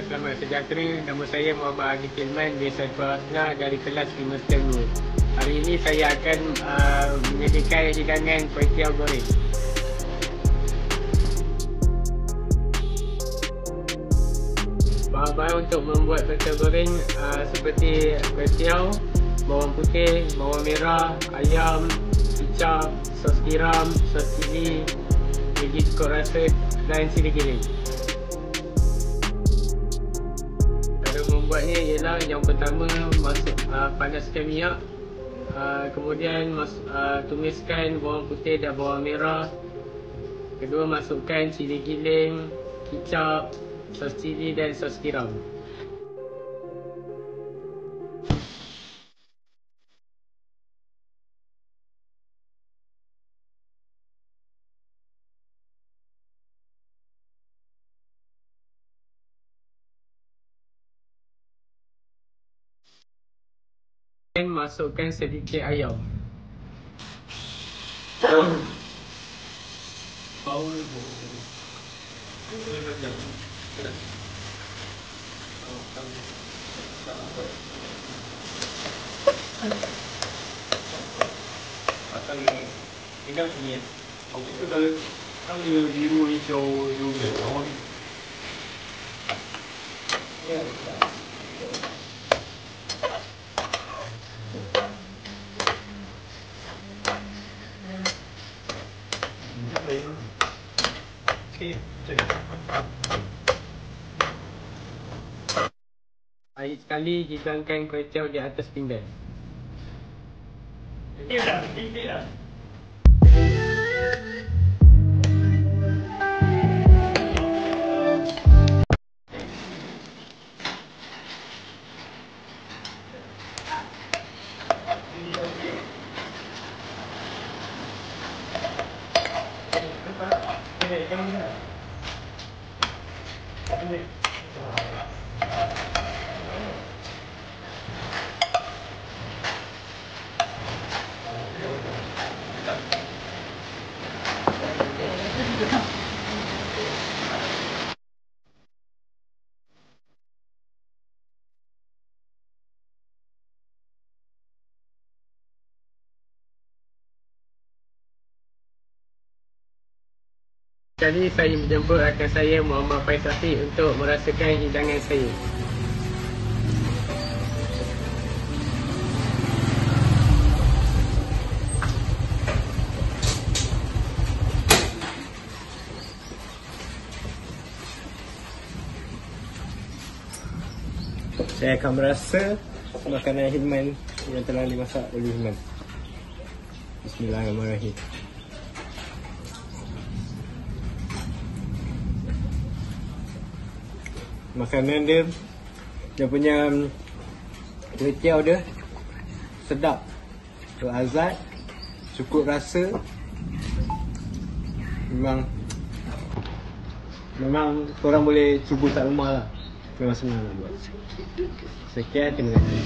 selamat sejahtera. Nama saya Muhammad Agif Hilman, biasa Tuasna dari kelas 5.2. Hari ini saya akan menyediakan hidangan kuih tiaw goreng. Bahan-bahan untuk membuat kuih tiaw goreng seperti kuih tiaw, bawang putih, bawang merah, ayam, kicap, sos tiram, sos cili, biji cukup rasa dan sirih giling. Cara membuatnya ialah yang pertama panaskan minyak, kemudian tumiskan bawang putih dan bawang merah. Kedua, masukkan cili giling, kicap, sos cili dan sos tiram. Masukkan sedikit ayam. Baik sekali, hidangkan kuih tiaw di atas pinggan. Kali saya menjemput rakan saya Muhammad Faiz Afiq untuk merasakan hidangan saya. Saya akan merasa makanan Hilman yang telah dimasak oleh Hilman. Bismillahirrahmanirrahim. Makanan dia punya kuih tiaw dia sedap, azad, cukup rasa. Memang korang boleh cuba kat rumah lah. Memang senang nak buat. Sekian, terima kasih.